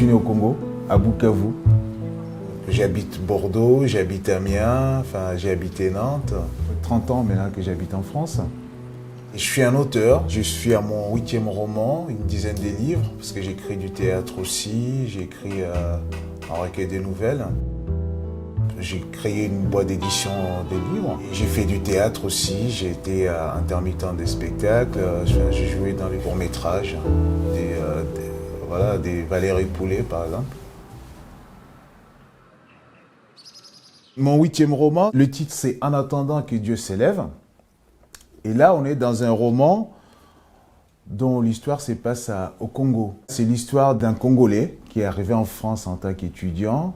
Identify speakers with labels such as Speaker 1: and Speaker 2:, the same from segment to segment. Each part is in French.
Speaker 1: suis né au Congo, à Bukavu. J'habite Bordeaux, j'habite Amiens, enfin j'ai habité Nantes. 30 ans maintenant que j'habite en France. Je suis un auteur, je suis à mon 8e roman, une dizaine de livres, parce que j'écris du théâtre aussi, j'ai écrit un recueil de nouvelles. J'ai créé une boîte d'édition de livres. J'ai fait du théâtre aussi, j'ai été intermittent des spectacles, j'ai joué dans les courts-métrages, des Valérie Poulet par exemple. Mon 8e roman, le titre c'est « En attendant que Dieu s'élève ». Et là, on est dans un roman dont l'histoire se passe au Congo. C'est l'histoire d'un Congolais qui est arrivé en France en tant qu'étudiant.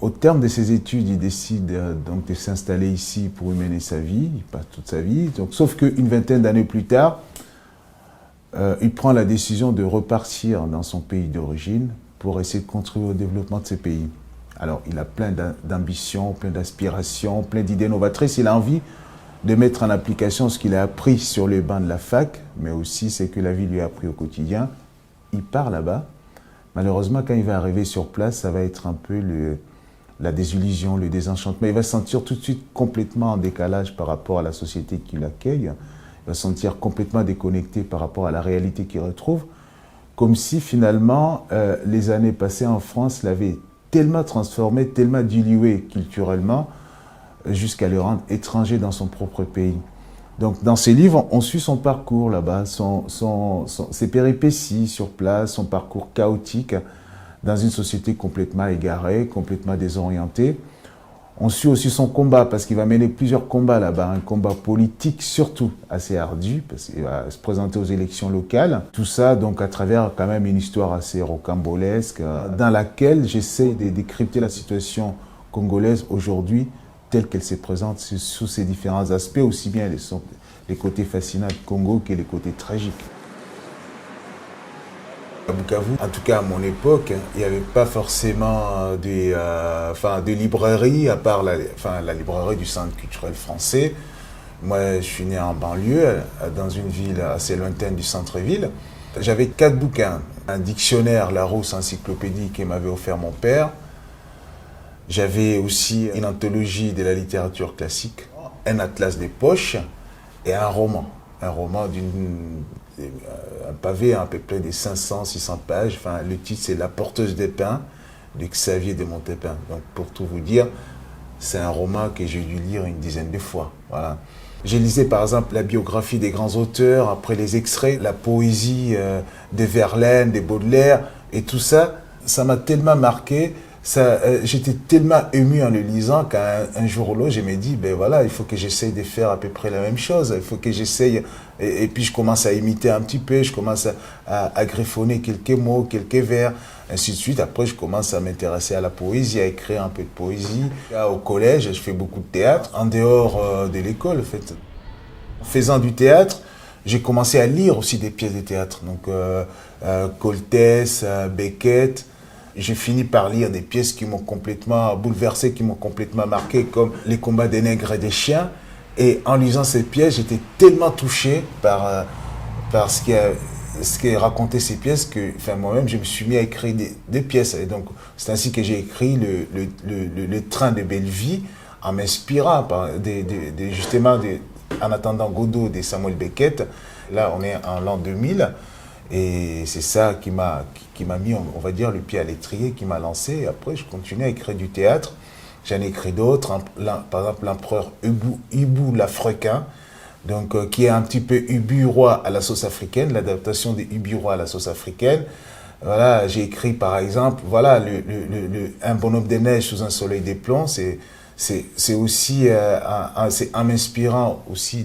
Speaker 1: Au terme de ses études, il décide donc de s'installer ici pour y mener sa vie. Il passe toute sa vie. Donc, sauf qu'une vingtaine d'années plus tard, il prend la décision de repartir dans son pays d'origine pour essayer de contribuer au développement de ce pays. Alors, il a plein d'ambitions, plein d'aspirations, plein d'idées novatrices. Il a envie de mettre en application ce qu'il a appris sur les bancs de la fac, mais aussi ce que la vie lui a appris au quotidien. Il part là-bas. Malheureusement, quand il va arriver sur place, ça va être un peu la désillusion, le désenchantement. Il va se sentir tout de suite complètement en décalage par rapport à la société qui l'accueille. Il va se sentir complètement déconnecté par rapport à la réalité qu'il retrouve, comme si finalement les années passées en France l'avaient tellement transformé, tellement dilué culturellement, jusqu'à le rendre étranger dans son propre pays. Donc dans ces livres, on suit son parcours là-bas, ses péripéties sur place, son parcours chaotique dans une société complètement égarée, complètement désorientée. On suit aussi son combat, parce qu'il va mener plusieurs combats là-bas, un combat politique surtout assez ardu, parce qu'il va se présenter aux élections locales. Tout ça donc à travers quand même une histoire assez rocambolesque, dans laquelle j'essaie de décrypter la situation congolaise aujourd'hui, telle qu'elle se présente sous ses différents aspects, aussi bien les côtés fascinants du Congo que les côtés tragiques. À Bukavu, en tout cas à mon époque, il n'y avait pas forcément de librairie, à part la librairie du Centre culturel français. Moi, je suis né en banlieue, dans une ville assez lointaine du centre-ville. J'avais 4 bouquins, un dictionnaire Larousse encyclopédique que m'avait offert mon père. J'avais aussi une anthologie de la littérature classique, un atlas des poches et un roman un pavé à peu près de 500-600 pages. Enfin, le titre c'est La porteuse des pins de Xavier de Montépin. Donc pour tout vous dire, c'est un roman que j'ai dû lire une dizaine de fois. Voilà. J'ai lisé par exemple la biographie des grands auteurs, après les extraits, la poésie de Verlaine, de Baudelaire, et tout ça, ça m'a tellement marqué. J'étais tellement ému en le lisant qu'un jour ou l'autre, je me dis, ben voilà, il faut que j'essaye de faire à peu près la même chose. Il faut que j'essaye. Et puis je commence à imiter un petit peu, je commence à griffonner quelques mots, quelques vers, ainsi de suite. Après, je commence à m'intéresser à la poésie, à écrire un peu de poésie. Là, au collège, je fais beaucoup de théâtre, en dehors de l'école, en fait. En faisant du théâtre, j'ai commencé à lire aussi des pièces de théâtre. Donc, Coltès, Beckett. J'ai fini par lire des pièces qui m'ont complètement bouleversé, qui m'ont complètement marqué, comme Les combats des nègres et des chiens. Et en lisant ces pièces, j'étais tellement touché par ce qui racontait ces pièces que moi-même, je me suis mis à écrire des pièces. Et donc, c'est ainsi que j'ai écrit le Train de Belleville en m'inspirant justement En attendant Godot de Samuel Beckett. Là, on est en l'an 2000. Et c'est ça qui m'a mis, on va dire, le pied à l'étrier, qui m'a lancé. Et après, je continue à écrire du théâtre. J'en ai écrit d'autres, par exemple l'empereur Ubu l'Africain, donc, qui est un petit peu Ubu roi à la sauce africaine, l'adaptation de Ubu roi à la sauce africaine. Voilà, j'ai écrit par exemple, voilà, Un bonhomme de neige sous un soleil de plomb. C'est aussi, c'est en m'inspirant aussi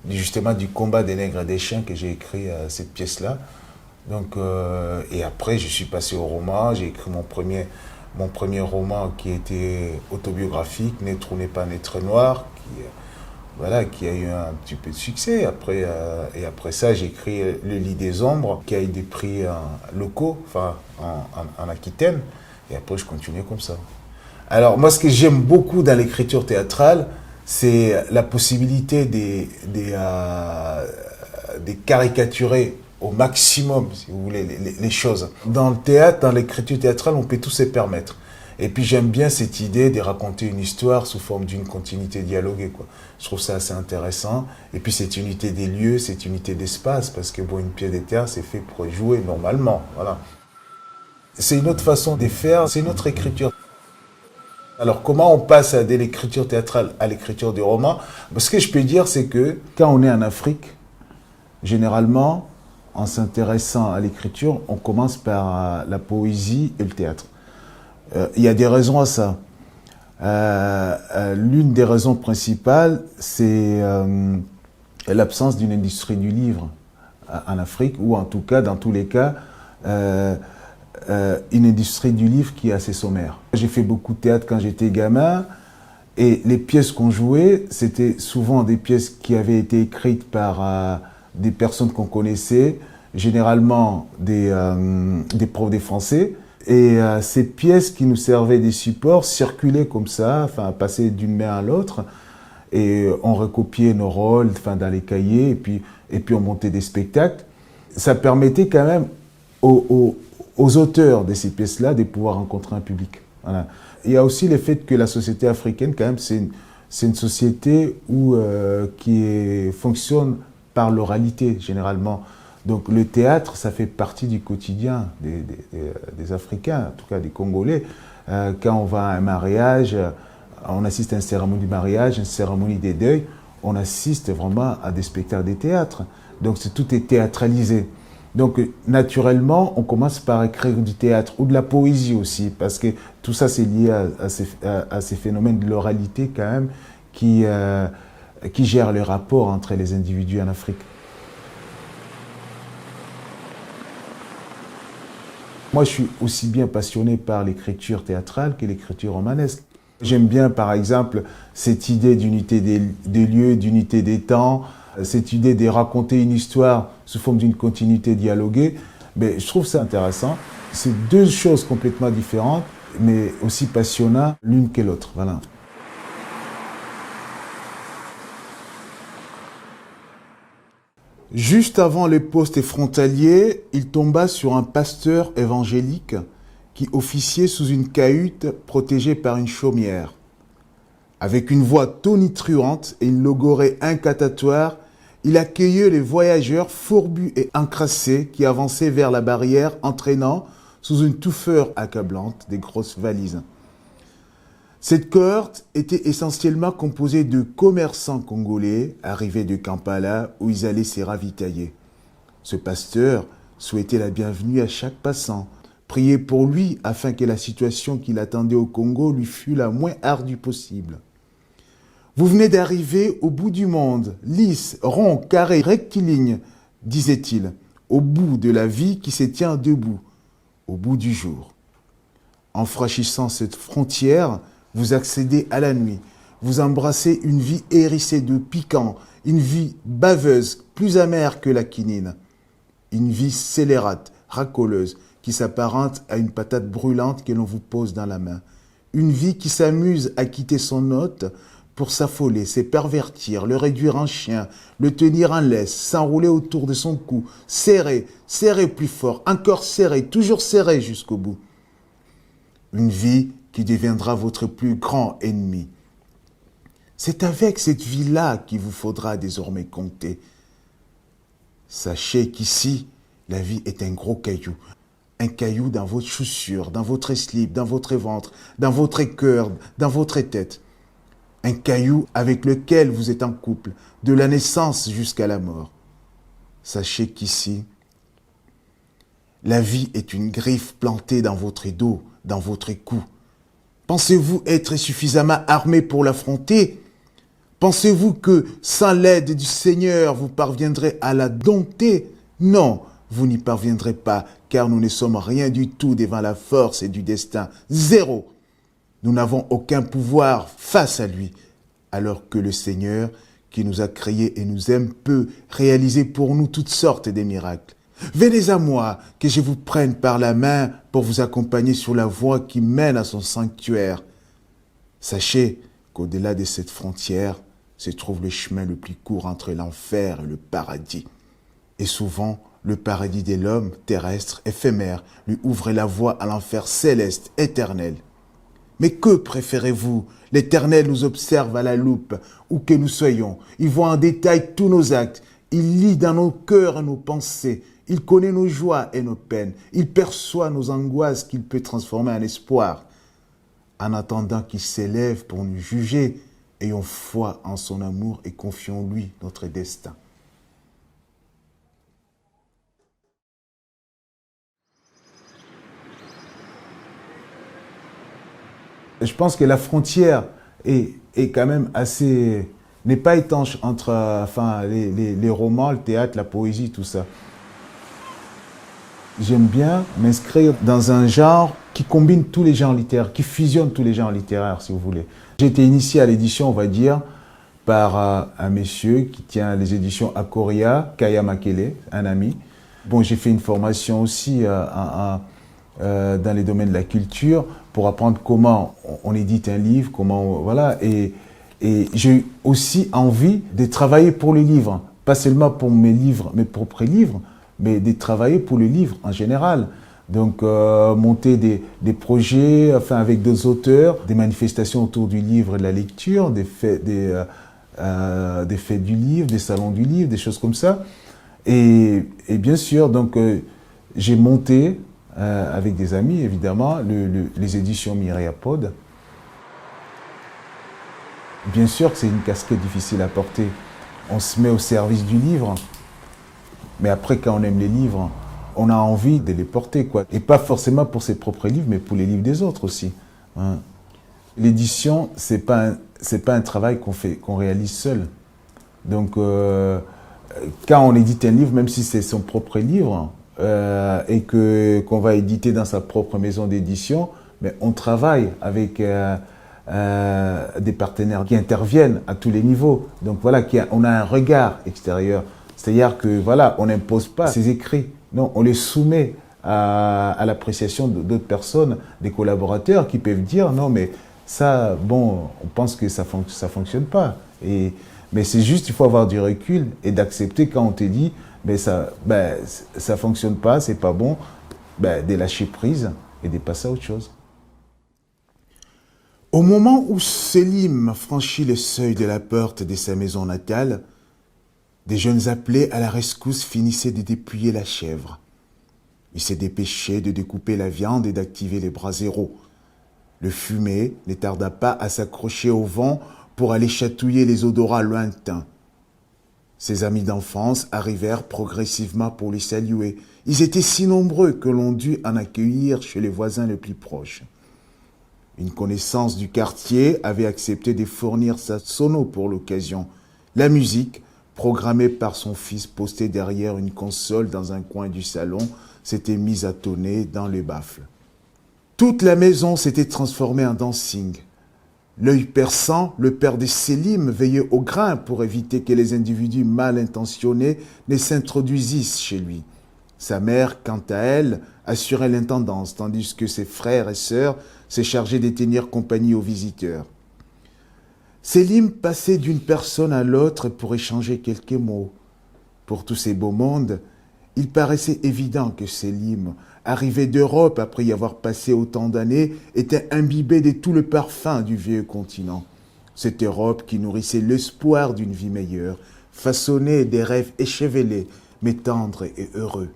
Speaker 1: justement du combat des nègres et des chiens que j'ai écrit cette pièce-là. Donc, et après, je suis passé au roman. J'ai écrit mon premier roman qui était autobiographique, Naître ou n'est pas naître noir, qui a eu un petit peu de succès. Et après ça, j'ai écrit Le lit des ombres, qui a eu des prix locaux, en Aquitaine. Et après, je continuais comme ça. Alors, moi, ce que j'aime beaucoup dans l'écriture théâtrale, c'est la possibilité de caricaturer au maximum, si vous voulez, les choses. Dans le théâtre, dans l'écriture théâtrale, on peut tout se permettre. Et puis j'aime bien cette idée de raconter une histoire sous forme d'une continuité dialoguée, quoi. Je trouve ça assez intéressant. Et puis cette unité des lieux, cette unité d'espace, parce que bon, une pièce de théâtre, c'est fait pour jouer normalement. Voilà. C'est une autre façon de faire, c'est une autre écriture. Alors comment on passe de l'écriture théâtrale à l'écriture du roman? Ce que je peux dire, c'est que quand on est en Afrique, généralement, en s'intéressant à l'écriture, on commence par la poésie et le théâtre. Il y a des raisons à ça. L'une des raisons principales, c'est l'absence d'une industrie du livre en Afrique, ou en tout cas, dans tous les cas, une industrie du livre qui est assez sommaire. J'ai fait beaucoup de théâtre quand j'étais gamin, et les pièces qu'on jouait, c'était souvent des pièces qui avaient été écrites par des personnes qu'on connaissait, généralement des profs de français. Et ces pièces qui nous servaient des supports circulaient comme ça, enfin passaient d'une main à l'autre, et on recopiait nos rôles, enfin dans les cahiers, et puis on montait des spectacles. Ça permettait quand même aux auteurs de ces pièces-là de pouvoir rencontrer un public. Voilà. Il y a aussi le fait que la société africaine, quand même, c'est une société qui fonctionne par l'oralité, généralement. Donc le théâtre, ça fait partie du quotidien des Africains, en tout cas des Congolais. Quand on va à un mariage, on assiste à une cérémonie du mariage, une cérémonie des deuils, on assiste vraiment à des spectacles de théâtre. Donc tout est théâtralisé. Donc naturellement, on commence par écrire du théâtre ou de la poésie aussi, parce que tout ça c'est lié à ces phénomènes de l'oralité quand même qui gèrent les rapports entre les individus en Afrique. Moi, je suis aussi bien passionné par l'écriture théâtrale que l'écriture romanesque. J'aime bien, par exemple, cette idée d'unité des lieux, d'unité des temps, cette idée de raconter une histoire sous forme d'une continuité dialoguée. Mais je trouve ça intéressant. C'est deux choses complètement différentes, mais aussi passionnantes l'une que l'autre. Voilà. Juste avant le poste frontalier, il tomba sur un pasteur évangélique qui officiait sous une cahute protégée par une chaumière. Avec une voix tonitruante et une logorrhée incatatoire, il accueillait les voyageurs fourbus et encrassés qui avançaient vers la barrière, entraînant, sous une touffeur accablante, des grosses valises. Cette cohorte était essentiellement composée de commerçants congolais arrivés de Kampala où ils allaient se ravitailler. Ce pasteur souhaitait la bienvenue à chaque passant, priait pour lui afin que la situation qui l'attendait au Congo lui fût la moins ardue possible. Vous venez d'arriver au bout du monde, lisse, rond, carré, rectiligne, disait-il, au bout de la vie qui se tient debout, au bout du jour. En franchissant cette frontière, vous accédez à la nuit, vous embrassez une vie hérissée de piquants, une vie baveuse, plus amère que la quinine, une vie scélérate, racoleuse, qui s'apparente à une patate brûlante que l'on vous pose dans la main, une vie qui s'amuse à quitter son hôte pour s'affoler, se pervertir, le réduire en chien, le tenir en laisse, s'enrouler autour de son cou, serrer, serrer plus fort, encore serrer, toujours serrer jusqu'au bout. Une vie qui deviendra votre plus grand ennemi. C'est avec cette vie-là qu'il vous faudra désormais compter. Sachez qu'ici, la vie est un gros caillou. Un caillou dans votre chaussure, dans votre slip, dans votre ventre, dans votre cœur, dans votre tête. Un caillou avec lequel vous êtes en couple, de la naissance jusqu'à la mort. Sachez qu'ici, la vie est une griffe plantée dans votre dos, dans votre cou. Pensez-vous être suffisamment armé pour l'affronter? Pensez-vous que sans l'aide du Seigneur, vous parviendrez à la dompter? Non, vous n'y parviendrez pas, car nous ne sommes rien du tout devant la force et du destin. Zéro. Nous n'avons aucun pouvoir face à lui, alors que le Seigneur, qui nous a créés et nous aime, peut réaliser pour nous toutes sortes de miracles. Venez à moi, que je vous prenne par la main pour vous accompagner sur la voie qui mène à son sanctuaire. Sachez qu'au-delà de cette frontière se trouve le chemin le plus court entre l'enfer et le paradis. Et souvent, le paradis de l'homme terrestre, éphémère, lui ouvrait la voie à l'enfer céleste, éternel. Mais que préférez-vous? L'Éternel nous observe à la loupe, où que nous soyons. Il voit en détail tous nos actes. Il lit dans nos cœurs nos pensées. Il connaît nos joies et nos peines. Il perçoit nos angoisses qu'il peut transformer en espoir. En attendant qu'il s'élève pour nous juger, ayons foi en son amour et confions-lui notre destin. Je pense que la frontière est quand même assez... n'est pas étanche entre les romans, le théâtre, la poésie, tout ça. J'aime bien m'inscrire dans un genre qui combine tous les genres littéraires, qui fusionne tous les genres littéraires, si vous voulez. J'ai été initié à l'édition, on va dire, par un monsieur qui tient les éditions Akoria, Kaya Makele, un ami. Bon, j'ai fait une formation aussi dans les domaines de la culture pour apprendre comment on édite un livre, voilà. Et j'ai aussi envie de travailler pour le livre, pas seulement pour mes livres, mes propres livres, mais de travailler pour le livre en général. Donc, monter des projets, avec d'autres auteurs, des manifestations autour du livre et de la lecture, des fêtes du livre, des salons du livre, des choses comme ça. Et bien sûr, donc, j'ai monté, avec des amis, évidemment, les éditions Myriapode. Bien sûr que c'est une casquette difficile à porter. On se met au service du livre, mais après, quand on aime les livres, on a envie de les porter, quoi. Et pas forcément pour ses propres livres, mais pour les livres des autres aussi. Hein. L'édition, c'est pas un travail qu'on réalise seul. Donc, quand on édite un livre, même si c'est son propre livre, et qu'on va éditer dans sa propre maison d'édition, mais on travaille avec des partenaires qui interviennent à tous les niveaux. Donc voilà, on a un regard extérieur. C'est-à-dire que voilà, on n'impose pas ses écrits. Non, on les soumet à l'appréciation d'autres personnes, des collaborateurs qui peuvent dire non, mais ça, bon, on pense que ça fonctionne pas. Mais c'est juste, il faut avoir du recul et d'accepter quand on te dit ça fonctionne pas, c'est pas bon, de lâcher prise et de passer à autre chose. Au moment où Selim franchit le seuil de la porte de sa maison natale, des jeunes appelés à la rescousse finissaient de dépouiller la chèvre. Il s'est dépêché de découper la viande et d'activer les braseros. Le fumet ne tarda pas à s'accrocher au vent pour aller chatouiller les odorats lointains. Ses amis d'enfance arrivèrent progressivement pour les saluer. Ils étaient si nombreux que l'on dut en accueillir chez les voisins les plus proches. Une connaissance du quartier avait accepté de fournir sa sono pour l'occasion. La musique, programmée par son fils posté derrière une console dans un coin du salon, s'était mise à tonner dans les baffles. Toute la maison s'était transformée en dancing. L'œil perçant, le père de Selim veillait au grain pour éviter que les individus mal intentionnés ne s'introduisissent chez lui. Sa mère, quant à elle, assurait l'intendance, tandis que ses frères et sœurs se chargeaient de tenir compagnie aux visiteurs. Selim passait d'une personne à l'autre pour échanger quelques mots. Pour tous ces beaux mondes, il paraissait évident que Selim, arrivé d'Europe après y avoir passé autant d'années, était imbibé de tout le parfum du vieux continent. Cette Europe qui nourrissait l'espoir d'une vie meilleure, façonnait des rêves échevelés, mais tendres et heureux.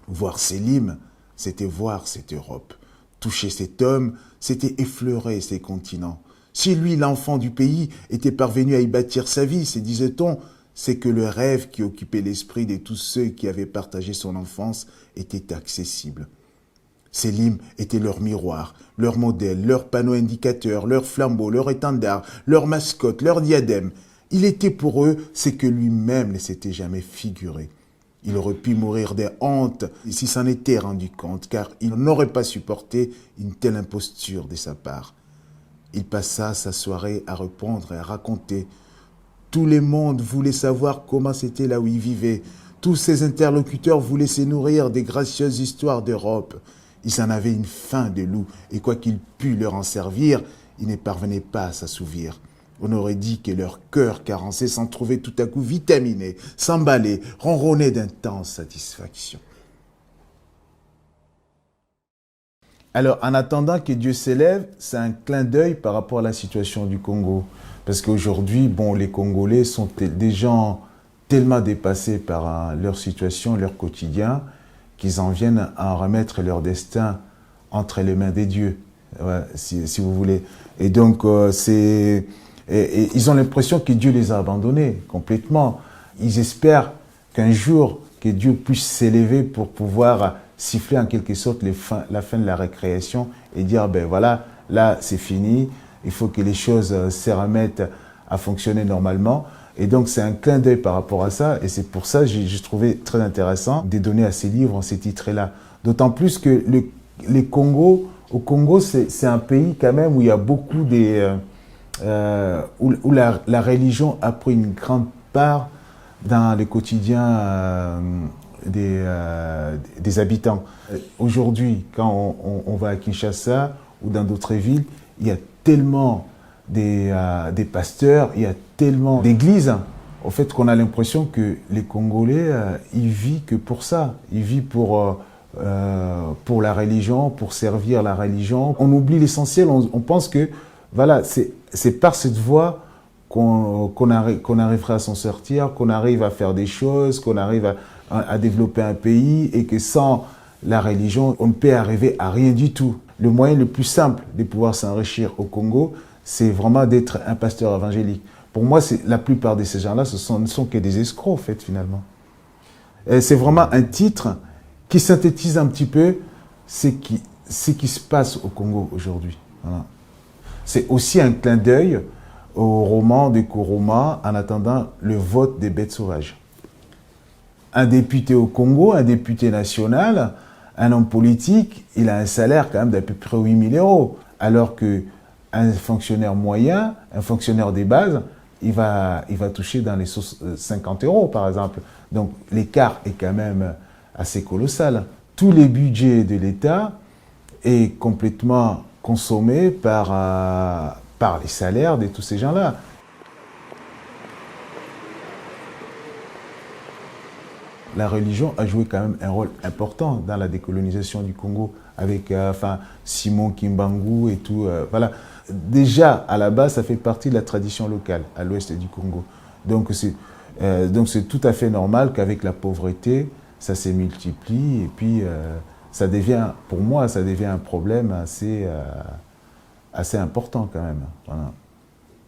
Speaker 1: Voir Selim, c'était voir cette Europe. Toucher cet homme, c'était effleurer ces continents. Si lui, l'enfant du pays, était parvenu à y bâtir sa vie, se disait-on, c'est que le rêve qui occupait l'esprit de tous ceux qui avaient partagé son enfance était accessible. Selim était leur miroir, leur modèle, leur panneau indicateur, leur flambeau, leur étendard, leur mascotte, leur diadème. Il était pour eux ce que lui-même ne s'était jamais figuré. Il aurait pu mourir de honte s'il s'en était rendu compte, car il n'aurait pas supporté une telle imposture de sa part. Il passa sa soirée à répondre et à raconter. Tout le monde voulait savoir comment c'était là où il vivait. Tous ses interlocuteurs voulaient se nourrir des gracieuses histoires d'Europe. Ils en avaient une faim de loup, et quoi qu'il pût leur en servir, ils ne parvenaient pas à s'assouvir. On aurait dit que leur cœur carencé s'en trouvait tout à coup vitaminé, s'emballait, ronronnait d'intense satisfaction. Alors, en attendant que Dieu s'élève, c'est un clin d'œil par rapport à la situation du Congo. Parce qu'aujourd'hui, bon, les Congolais sont des gens tellement dépassés par leur situation, leur quotidien, qu'ils en viennent à remettre leur destin entre les mains des dieux, ouais, si vous voulez. Et donc, ils ont l'impression que Dieu les a abandonnés complètement. Ils espèrent qu'un jour, que Dieu puisse s'élever pour pouvoir siffler en quelque sorte la fin de la récréation et dire, ben voilà, là c'est fini, il faut que les choses se remettent à fonctionner normalement. Et donc c'est un clin d'œil par rapport à ça, et c'est pour ça que j'ai trouvé très intéressant de donner à ces livres ces titres-là. D'autant plus que au Congo, c'est un pays quand même où il y a beaucoup où la religion a pris une grande part dans le quotidien des habitants. Aujourd'hui, quand on va à Kinshasa ou dans d'autres villes, il y a tellement des pasteurs, il y a tellement d'églises, au fait qu'on a l'impression que les Congolais, ils vivent que pour ça. Ils vivent pour la religion, pour servir la religion. On oublie l'essentiel, on pense que voilà, c'est par cette voie qu'on arrivera à s'en sortir, qu'on arrive à faire des choses, qu'on arrive à développer un pays, et que sans la religion, on ne peut arriver à rien du tout. Le moyen le plus simple de pouvoir s'enrichir au Congo, c'est vraiment d'être un pasteur évangélique. Pour moi, la plupart de ces gens-là, ne sont que des escrocs, en fait, finalement. C'est vraiment un titre qui synthétise un petit peu ce qui se passe au Congo aujourd'hui. Voilà. C'est aussi un clin d'œil au roman de Nkurumah, En attendant le vote des bêtes sauvages. Un député au Congo, un député national, un homme politique, il a un salaire quand même d'à peu près 8 000 €, alors qu'un fonctionnaire moyen, un fonctionnaire des bases, il va toucher dans les 50 € par exemple. Donc l'écart est quand même assez colossal. Tous les budgets de l'État est complètement consommé par les salaires de tous ces gens-là. La religion a joué quand même un rôle important dans la décolonisation du Congo, avec Simon Kimbangu et tout. Voilà. Déjà, à la base, ça fait partie de la tradition locale à l'ouest du Congo. Donc c'est tout à fait normal qu'avec la pauvreté, ça se multiplie, et puis pour moi, ça devient un problème assez important quand même. Voilà.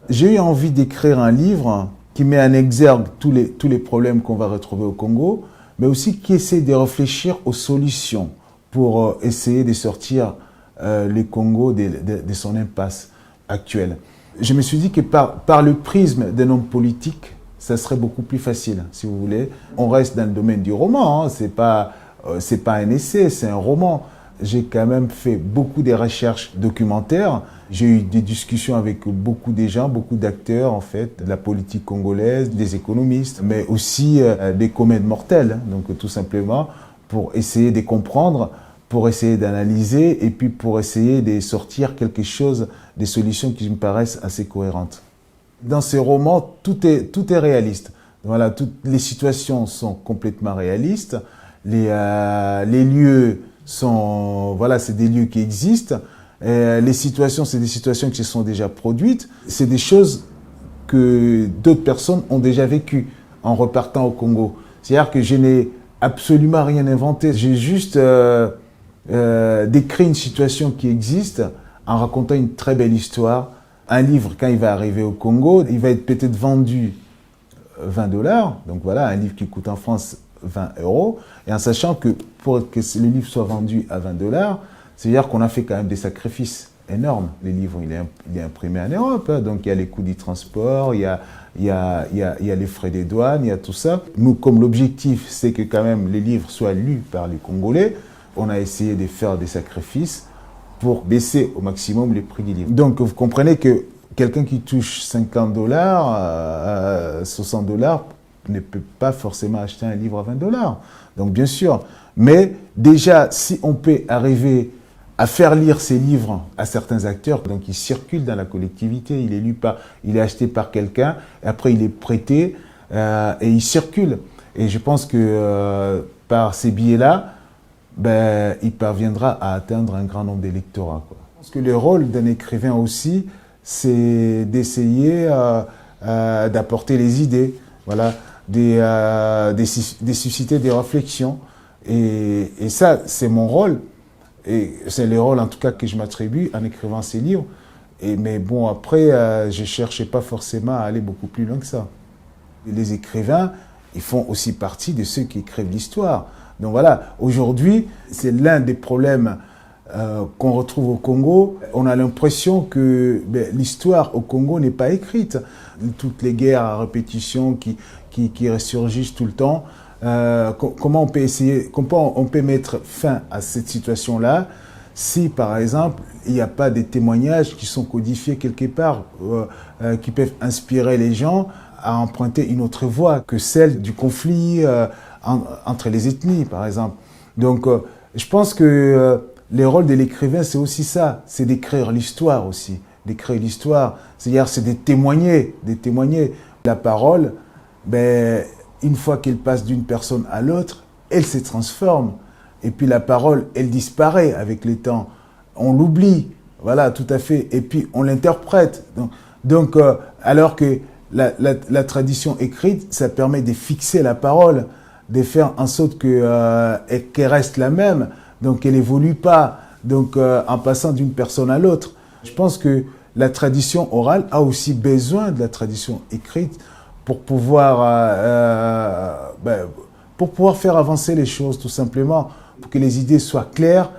Speaker 1: J'ai eu envie d'écrire un livre qui met en exergue tous les problèmes qu'on va retrouver au Congo, mais aussi qui essaie de réfléchir aux solutions pour essayer de sortir le Congo de son impasse actuelle. Je me suis dit que par le prisme d'un homme politique, ça serait beaucoup plus facile, si vous voulez. On reste dans le domaine du roman, hein. C'est pas un essai, c'est un roman. J'ai quand même fait beaucoup de recherches documentaires. J'ai eu des discussions avec beaucoup de gens, beaucoup d'acteurs, en fait, de la politique congolaise, des économistes, mais aussi des comètes mortels. Hein. Donc, tout simplement, pour essayer de comprendre, pour essayer d'analyser, et puis pour essayer de sortir quelque chose, des solutions qui me paraissent assez cohérentes. Dans ces romans, tout est réaliste. Voilà, toutes les situations sont complètement réalistes. Les lieux c'est des lieux qui existent. Les situations, c'est des situations qui se sont déjà produites. C'est des choses que d'autres personnes ont déjà vécues en repartant au Congo. C'est-à-dire que je n'ai absolument rien inventé. J'ai juste décrit une situation qui existe en racontant une très belle histoire. Un livre, quand il va arriver au Congo, il va être peut-être vendu 20 $. Donc voilà, un livre qui coûte en France 20 €. Et en sachant que pour que le livre soit vendu à 20 $, c'est-à-dire qu'on a fait quand même des sacrifices énormes. Le livre, il est imprimé en Europe, hein, donc il y a les coûts du transport, il y a les frais des douanes, il y a tout ça. Nous, comme l'objectif, c'est que quand même les livres soient lus par les Congolais, on a essayé de faire des sacrifices pour baisser au maximum les prix des livres. Donc vous comprenez que quelqu'un qui touche 50 $, 60 $ ne peut pas forcément acheter un livre à 20 $. Donc bien sûr, mais déjà, si on peut arriver à faire lire ses livres à certains acteurs. Donc il circule dans la collectivité, il est acheté par quelqu'un, et après il est prêté et il circule. Et je pense que par ces billets-là, il parviendra à atteindre un grand nombre d'électorats, quoi. Je pense que le rôle d'un écrivain aussi, c'est d'essayer d'apporter les idées, voilà, de susciter des réflexions. Et ça, c'est mon rôle. Et c'est le rôle, en tout cas, que je m'attribue en écrivant ces livres. Mais bon, après, je ne cherchais pas forcément à aller beaucoup plus loin que ça. Les écrivains, ils font aussi partie de ceux qui écrivent l'histoire. Donc voilà, aujourd'hui, c'est l'un des problèmes qu'on retrouve au Congo. On a l'impression que l'histoire au Congo n'est pas écrite. Toutes les guerres à répétition qui ressurgissent tout le temps. Comment on peut mettre fin à cette situation-là si, par exemple, il n'y a pas des témoignages qui sont codifiés quelque part, qui peuvent inspirer les gens à emprunter une autre voie que celle du conflit entre les ethnies, par exemple. Donc, je pense que le rôle de l'écrivain, c'est aussi ça, c'est d'écrire l'histoire aussi, d'écrire l'histoire, c'est-à-dire c'est de témoigner. La parole, une fois qu'elle passe d'une personne à l'autre, elle se transforme. Et puis la parole, elle disparaît avec le temps. On l'oublie, voilà, tout à fait. Et puis on l'interprète. Donc alors que la tradition écrite, ça permet de fixer la parole, de faire en sorte qu'elle reste la même, donc qu'elle n'évolue pas, donc en passant d'une personne à l'autre. Je pense que la tradition orale a aussi besoin de la tradition écrite pour pouvoir faire avancer les choses, tout simplement, pour que les idées soient claires,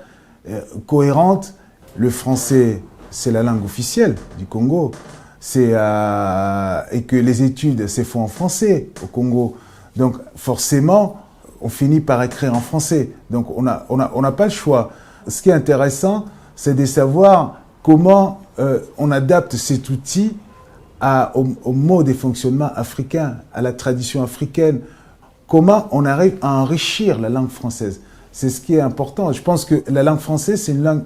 Speaker 1: cohérentes. Le français, c'est la langue officielle du Congo. Et que les études se font en français au Congo. Donc forcément, on finit par écrire en français. Donc on n'a pas le choix. Ce qui est intéressant, c'est de savoir comment on adapte cet outil au mode de fonctionnement africain, à la tradition africaine. Comment on arrive à enrichir la langue française. C'est ce qui est important. Je pense que la langue française, c'est une langue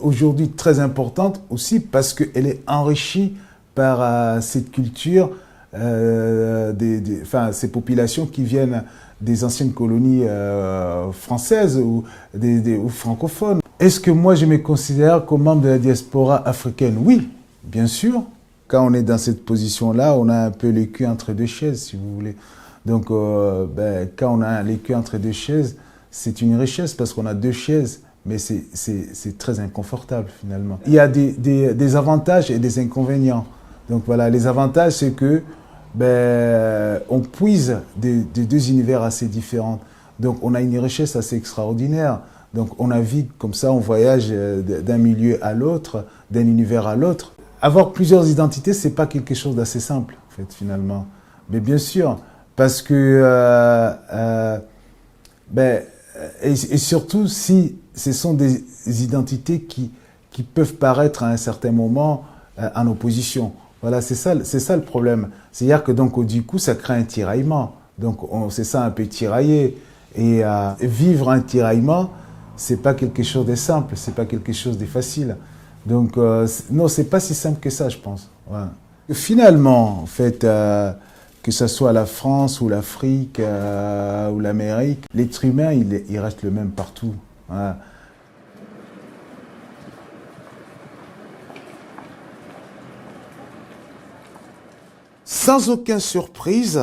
Speaker 1: aujourd'hui très importante aussi parce qu'elle est enrichie par cette culture, ces populations qui viennent des anciennes colonies françaises ou francophones. Est-ce que moi je me considère comme membre de la diaspora africaine? Oui, bien sûr. Quand on est dans cette position-là, on a un peu le cul entre deux chaises, si vous voulez. Donc, quand on a le cul entre deux chaises, c'est une richesse parce qu'on a deux chaises. Mais c'est très inconfortable finalement. Il y a des avantages et des inconvénients. Donc voilà, les avantages, c'est que on puise des deux univers assez différents. Donc on a une richesse assez extraordinaire. Donc on navigue comme ça, on voyage d'un milieu à l'autre, d'un univers à l'autre. Avoir plusieurs identités, c'est pas quelque chose d'assez simple, en fait, finalement. Mais bien sûr, parce que et surtout si ce sont des identités qui peuvent paraître à un certain moment en opposition. Voilà, c'est ça le problème. C'est-à-dire que donc du coup, ça crée un tiraillement. Donc c'est ça un peu tiraillé. Et vivre un tiraillement, c'est pas quelque chose de simple, c'est pas quelque chose de facile. Donc non, c'est pas si simple que ça, je pense. Ouais. Finalement, en fait, que ce soit la France ou l'Afrique ou l'Amérique, l'être humain, il reste le même partout. Voilà. Sans aucune surprise,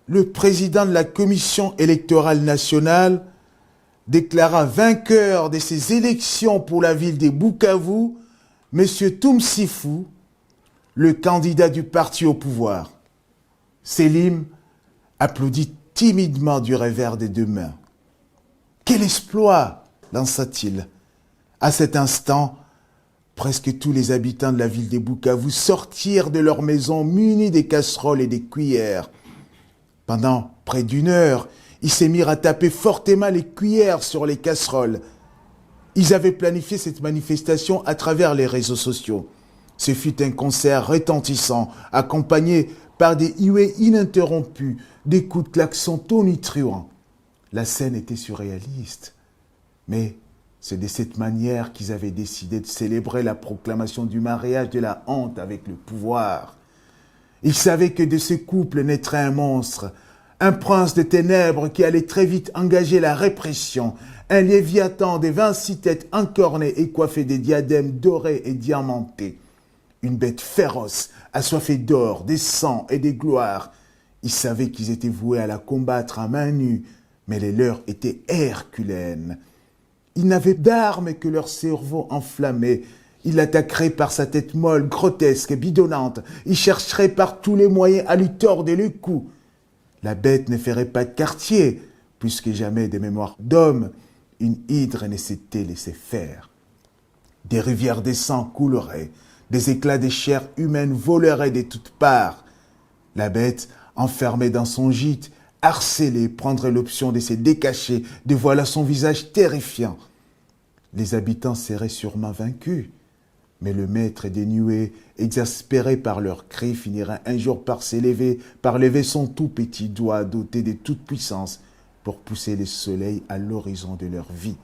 Speaker 1: le président de la Commission électorale nationale déclara vainqueur de ces élections pour la ville de Bukavu, M. Toumsifou, le candidat du parti au pouvoir. Selim applaudit timidement du revers des deux mains. « Quel exploit !» lança-t-il. À cet instant, presque tous les habitants de la ville de Bukavu sortirent de leur maison munis des casseroles et des cuillères. Pendant près d'une heure, ils s'émirent à taper fortement les cuillères sur les casseroles. Ils avaient planifié cette manifestation à travers les réseaux sociaux. Ce fut un concert retentissant, accompagné par des huées ininterrompues, des coups de klaxon tonitruants. La scène était surréaliste. Mais C'est de cette manière qu'ils avaient décidé de célébrer la proclamation du mariage de la honte avec le pouvoir. Ils savaient que de ce couple naîtrait un monstre, un prince de ténèbres qui allait très vite engager la répression, un léviathan de 26 têtes encornées et coiffé de diadèmes dorés et diamantés. Une bête féroce, assoiffée d'or, de sang et de gloire. Ils savaient qu'ils étaient voués à la combattre à main nue, mais les leurs étaient herculéennes. Ils n'avaient d'armes que leur cerveau enflammé. Ils l'attaqueraient par sa tête molle, grotesque et bidonnante. Ils chercheraient par tous les moyens à lui tordre le cou. La bête ne ferait pas de quartier, plus que jamais des mémoires d'hommes. Une hydre ne s'était laissée faire. Des rivières de sang couleraient, des éclats de chair humaine voleraient de toutes parts. La bête, enfermée dans son gîte, harcelée, prendrait l'option de se décacher, de voiler son visage terrifiant. Les habitants seraient sûrement vaincus, mais le maître des nuées, exaspéré par leurs cris, finirait un jour par s'élever, par lever son tout petit doigt doté de toute puissance pour pousser le soleil à l'horizon de leur vie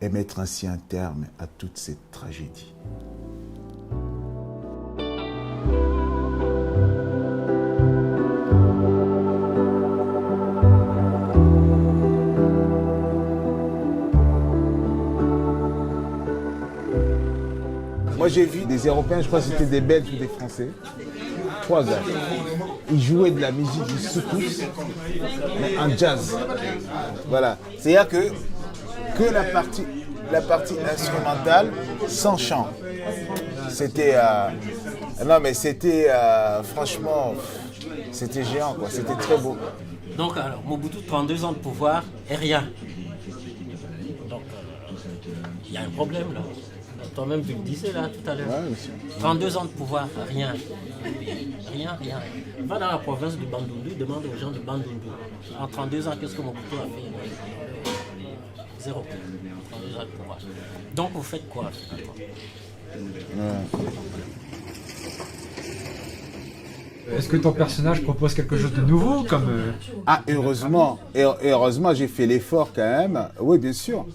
Speaker 1: et mettre ainsi un terme à toute cette tragédie. Moi j'ai vu des Européens, je crois que c'était des Belges ou des Français, 3 gars. Ils jouaient de la musique du soukous, mais en jazz. Voilà. C'est-à-dire que la partie instrumentale sans chant. C'était... non mais c'était franchement, c'était géant quoi, c'était très beau.
Speaker 2: Donc alors, Mobutu, 32 ans de pouvoir et rien. Donc il y a un problème là. Toi-même, tu le disais là tout à l'heure.
Speaker 1: Ouais,
Speaker 2: 32 ans de pouvoir, rien. Rien. Va dans la province de Bandundu, demande aux gens de Bandundu. En 32 ans, qu'est-ce que Mobutu a fait? Zéro. 32 ans de pouvoir. Donc, vous faites quoi finalement?
Speaker 3: Est-ce que ton personnage propose quelque chose de nouveau comme
Speaker 1: Ah, heureusement. Et heureusement, j'ai fait l'effort quand même. Oui, bien sûr.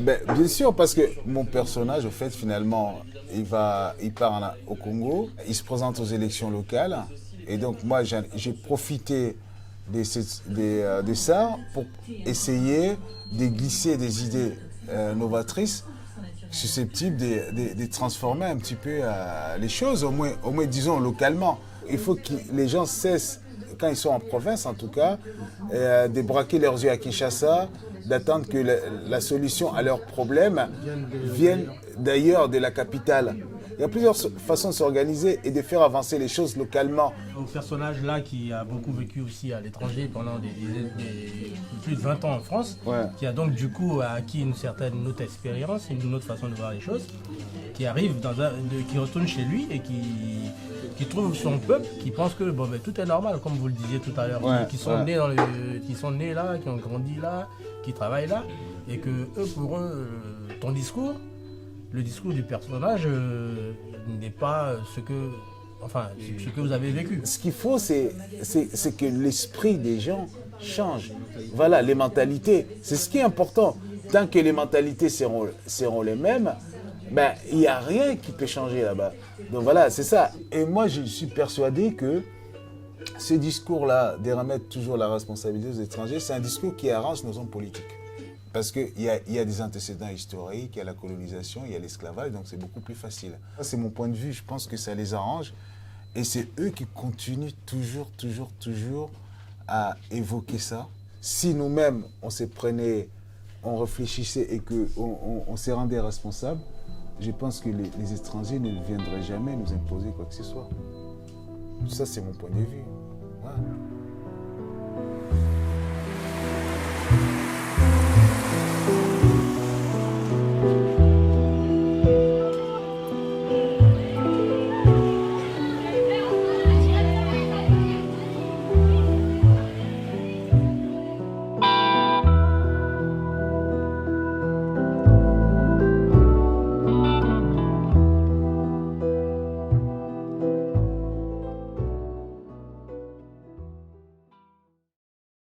Speaker 1: Bien sûr, parce que mon personnage, au fait, finalement, il part au Congo, il se présente aux élections locales. Et donc, moi, j'ai profité de ça pour essayer de glisser des idées novatrices susceptibles de transformer un petit peu les choses, au moins, disons, localement. Il faut que les gens cessent, quand ils sont en province en tout cas, de braquer leurs yeux à Kinshasa, d'attendre que la solution à leurs problèmes vienne d'ailleurs de la capitale. Il y a plusieurs façons de s'organiser et de faire avancer les choses localement.
Speaker 4: Un personnage là qui a beaucoup vécu aussi à l'étranger pendant plus de 20 ans en France,
Speaker 1: Ouais.
Speaker 4: qui a donc du coup acquis une certaine autre expérience, une autre façon de voir les choses, qui arrive qui retourne chez lui et qui trouve son peuple, qui pense que tout est normal, comme vous le disiez tout à l'heure, qui sont nés là, qui ont grandi là, qui travaillent là, et que eux, pour eux, ton discours, le discours du personnage n'est pas ce que vous avez vécu.
Speaker 1: Ce qu'il faut, c'est que l'esprit des gens change. Voilà, les mentalités. C'est ce qui est important. Tant que les mentalités seront les mêmes, il n'y a rien qui peut changer là-bas. Donc voilà, c'est ça. Et moi, je suis persuadé que ce discours-là, de remettre toujours la responsabilité aux étrangers, c'est un discours qui arrange nos hommes politiques. Parce qu'il y a des antécédents historiques, il y a la colonisation, il y a l'esclavage, donc c'est beaucoup plus facile. Ça, c'est mon point de vue, je pense que ça les arrange. Et c'est eux qui continuent toujours à évoquer ça. Si nous-mêmes, on se prenait, on réfléchissait et qu'on se rendait responsable, je pense que les étrangers ne viendraient jamais nous imposer quoi que ce soit. Ça, c'est mon point de vue. Ouais.